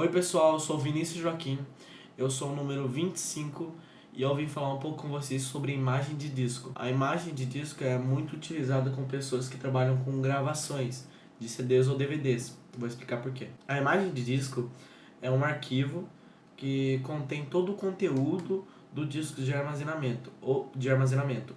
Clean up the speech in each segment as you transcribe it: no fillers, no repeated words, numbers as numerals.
Oi pessoal, eu sou o Vinícius Joaquim, eu sou o número 25 e eu vim falar um pouco com vocês sobre imagem de disco. A imagem de disco é muito utilizada com pessoas que trabalham com gravações de CDs ou DVDs. Vou explicar por quê. A imagem de disco é um arquivo que contém todo o conteúdo do disco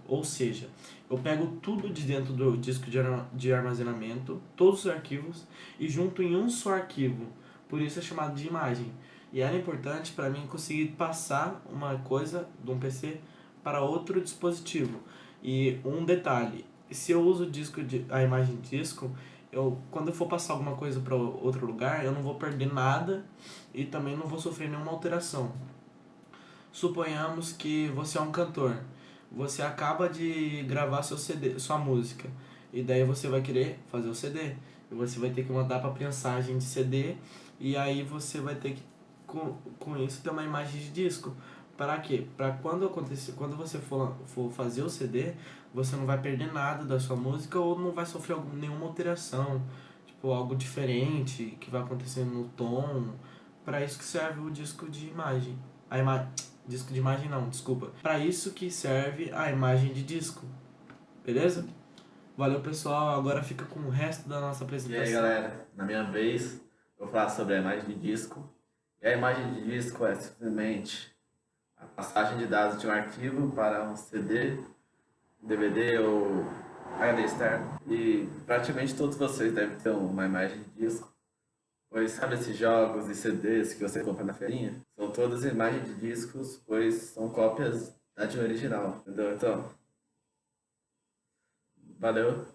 ou seja, eu pego tudo de dentro do disco de armazenamento, todos os arquivos, e junto em um só arquivo. Por isso é chamado de imagem. E era importante para mim conseguir passar uma coisa de um PC para outro dispositivo. E um detalhe, se eu uso a imagem de disco, quando eu for passar alguma coisa para outro lugar, eu não vou perder nada e também não vou sofrer nenhuma alteração. Suponhamos que você é um cantor, você acaba de gravar seu CD, sua música, e daí você vai querer fazer o CD, e você vai ter que mandar para prensagem de CD, e aí você vai ter que, com isso, ter uma imagem de disco. Para quê? Para quando você for fazer o CD, você não vai perder nada da sua música ou não vai sofrer nenhuma alteração, tipo algo diferente que vai acontecer no tom. Para isso que serve o disco de imagem. Disco de imagem não, desculpa. Para isso que serve a imagem de disco. Beleza? Valeu pessoal, agora fica com o resto da nossa apresentação. E aí galera, na minha vez, eu vou falar sobre a imagem de disco. E a imagem de disco é simplesmente a passagem de dados de um arquivo para um CD, DVD ou HD externo. E praticamente todos vocês devem ter uma imagem de disco. Pois sabe esses jogos e CDs que você compra na feirinha? São todas imagens de discos, pois são cópias da de original, entendeu? Então, valeu.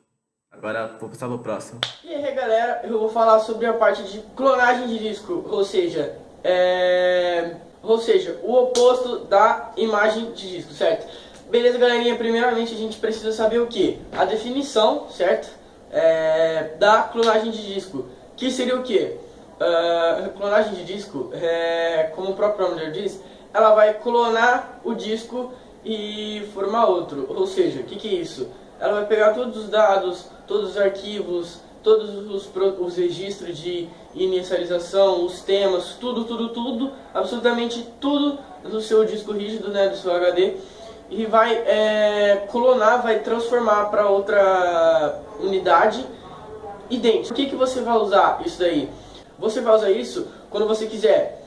Agora vou passar pro próximo. E aí galera, eu vou falar sobre a parte de clonagem de disco, ou seja, o oposto da imagem de disco, certo? Beleza galerinha, primeiramente a gente precisa saber o que? A definição, certo? Da clonagem de disco, que seria o que? Clonagem de disco, como o próprio nome já diz, ela vai clonar o disco e formar outro, ou seja, o que é isso? Ela vai pegar todos os dados, todos os arquivos, todos os registros de inicialização, os temas, tudo, absolutamente tudo do seu disco rígido, né, do seu HD, e vai clonar, vai transformar para outra unidade idêntica. Por que você vai usar isso daí? Você vai usar isso quando você quiser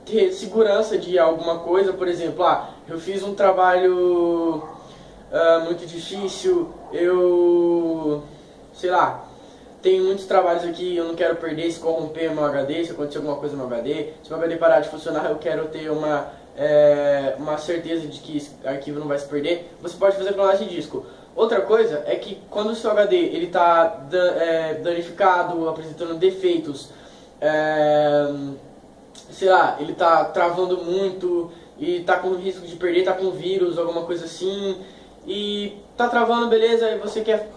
ter segurança de alguma coisa, por exemplo, eu fiz um trabalho muito difícil, sei lá, tenho muitos trabalhos aqui, eu não quero perder, se corromper meu HD, se acontecer alguma coisa no meu HD, se meu HD parar de funcionar, eu quero ter uma certeza de que esse arquivo não vai se perder. Você pode fazer clonagem de disco. Outra coisa é que quando o seu HD ele está danificado, apresentando defeitos, sei lá, ele está travando muito e está com risco de perder, está com vírus, alguma coisa assim, e está travando, beleza, e você quer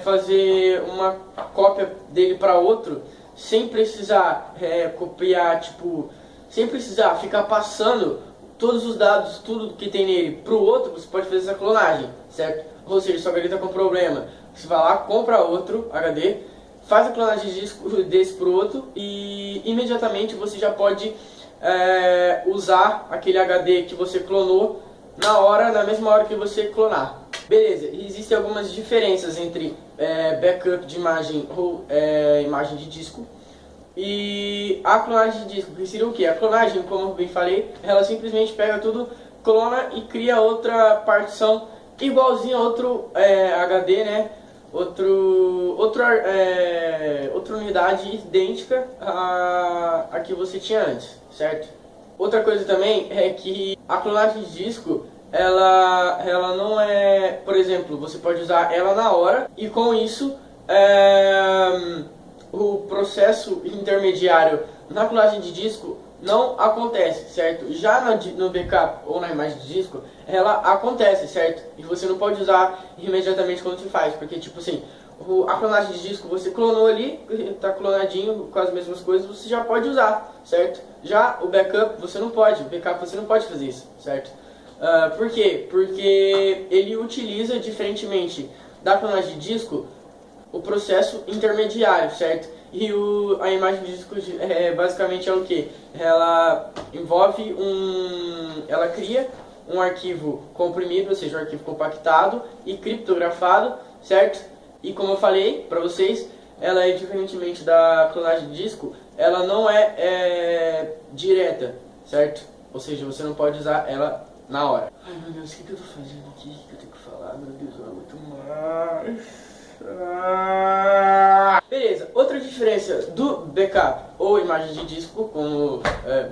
fazer uma cópia dele para outro, sem precisar copiar, sem precisar ficar passando todos os dados, tudo que tem nele para o outro, você pode fazer essa clonagem, certo? Ou seja, seu HD está com problema, você vai lá, compra outro HD, faz a clonagem de disco desse para o outro e imediatamente você já pode usar aquele HD que você clonou na mesma hora que você clonar. Beleza, existem algumas diferenças entre backup de imagem ou imagem de disco e a clonagem de disco, que seria o que? A clonagem, como eu bem falei, ela simplesmente pega tudo, clona e cria outra partição igualzinha a outro HD, né? Outra unidade idêntica à que você tinha antes, certo? Outra coisa também é que a clonagem de disco, ela não é, por exemplo, você pode usar ela na hora e com isso o processo intermediário na clonagem de disco não acontece, certo? Já no backup ou na imagem de disco, ela acontece, certo? E você não pode usar imediatamente quando se faz, porque tipo assim, a clonagem de disco você clonou ali, tá clonadinho com as mesmas coisas, você já pode usar, certo? Já o backup você não pode, o backup você não pode fazer isso, certo? Por quê? Porque ele utiliza, diferentemente da clonagem de disco, o processo intermediário, certo? E a imagem de disco basicamente é o que? Ela envolve ela cria um arquivo comprimido, ou seja, um arquivo compactado e criptografado, certo? E como eu falei para vocês, ela é, diferentemente da clonagem de disco, ela não é direta, certo? Ou seja, você não pode usar ela na hora. Ai meu Deus, o que eu tô fazendo aqui? O que eu tenho que falar? Meu Deus, não é muito mais. Beleza, outra diferença do backup ou imagem de disco, como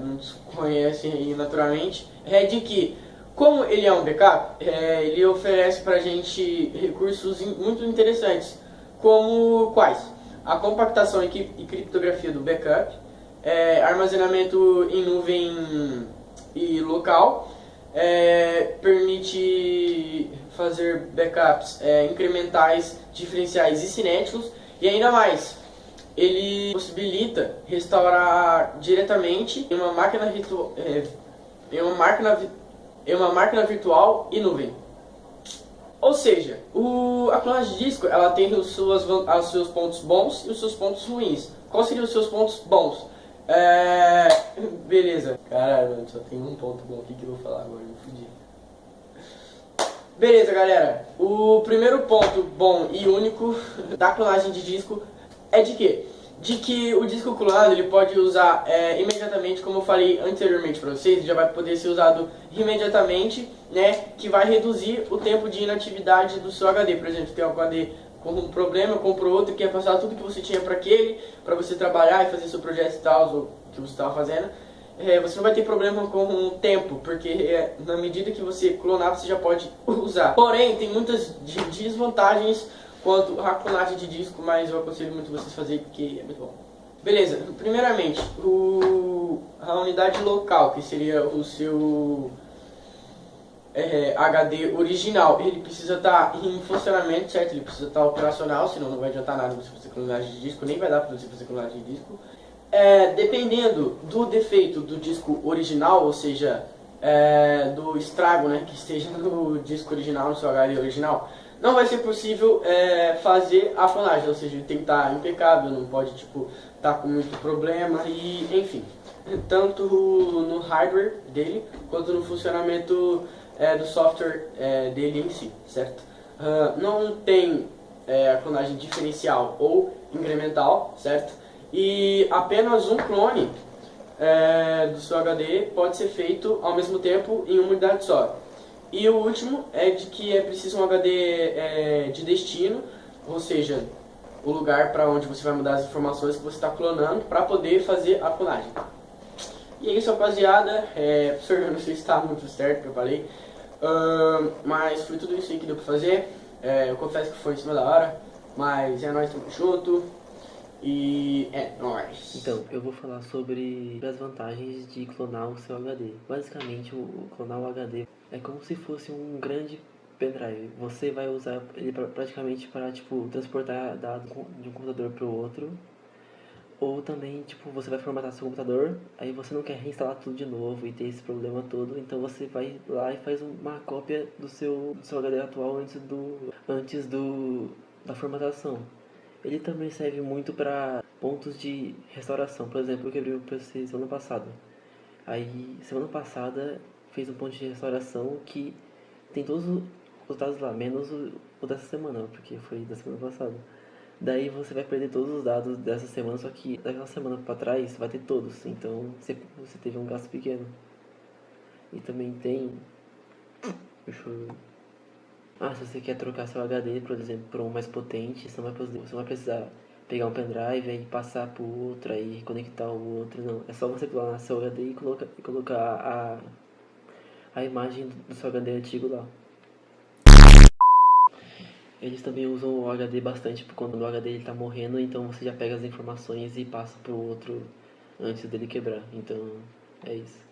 muitos conhecem aí naturalmente, é de que, como ele é um backup, ele oferece pra gente recursos muito interessantes, como quais? A compactação e criptografia do backup, armazenamento em nuvem e local, permite fazer backups incrementais, diferenciais e cinéticos, e ainda mais, ele possibilita restaurar diretamente em uma máquina virtual e nuvem. Ou seja, a clonagem de disco ela tem os seus pontos bons e os seus pontos ruins. Quais seriam os seus pontos bons? Beleza. Caralho, mano, só tem um ponto bom aqui que eu vou falar agora, eu fudi. Beleza, galera. O primeiro ponto bom e único da clonagem de disco é de quê? De que o disco clonado ele pode usar imediatamente, como eu falei anteriormente para vocês, já vai poder ser usado imediatamente, né? Que vai reduzir o tempo de inatividade do seu HD. Por exemplo, tem um HD com um problema, comprou outro, quer passar tudo que você tinha para aquele, para você trabalhar e fazer seu projeto e tal, ou o que você estava fazendo. Você não vai ter problema com o tempo, porque na medida que você clonar, você já pode usar. Porém, tem muitas desvantagens quanto à clonagem de disco, mas eu aconselho muito vocês fazerem porque é muito bom. Beleza, primeiramente, a unidade local, que seria o seu HD original, ele precisa estar em funcionamento, certo? Ele precisa estar operacional, senão não vai adiantar nada você fazer clonagem de disco, nem vai dar para você fazer clonagem de disco. Dependendo do defeito do disco original, ou seja, do estrago, né, que esteja no disco original, no seu HD original, não vai ser possível fazer a clonagem, ou seja, ele tem que estar impecável, não pode estar com muito problema e enfim, tanto no hardware dele quanto no funcionamento do software dele em si, certo? Não tem a clonagem diferencial ou incremental, certo? E apenas um clone do seu HD pode ser feito ao mesmo tempo em uma unidade só. E o último é de que é preciso um HD de destino, ou seja, o lugar para onde você vai mudar as informações que você está clonando para poder fazer a clonagem. E é isso, rapaziada. Professor, eu não sei se está muito certo que eu falei, mas foi tudo isso aí que deu para fazer. Eu confesso que foi em cima da hora, mas nós estamos junto. E nóis. Então, eu vou falar sobre as vantagens de clonar o seu HD. Basicamente, clonar o HD é como se fosse um grande pendrive. Você vai usar ele praticamente para transportar dados de um computador para o outro. Ou também, você vai formatar seu computador, aí você não quer reinstalar tudo de novo e ter esse problema todo, então você vai lá e faz uma cópia do seu HD atual antes da formatação. Ele também serve muito para pontos de restauração. Por exemplo, eu quebrei o PC semana passada. Aí, semana passada, fez um ponto de restauração que tem todos os dados lá, menos o dessa semana, porque foi da semana passada. Daí você vai perder todos os dados dessa semana, só que daquela semana para trás vai ter todos. Então, você teve um gasto pequeno. E também tem... Deixa eu... se você quer trocar seu HD, por exemplo, por um mais potente, você não vai precisar pegar um pendrive e passar pro outro, aí conectar o outro, não. É só você clonar seu HD e colocar a imagem do seu HD antigo lá. Eles também usam o HD bastante quando o HD ele tá morrendo, então você já pega as informações e passa pro outro antes dele quebrar. Então, é isso.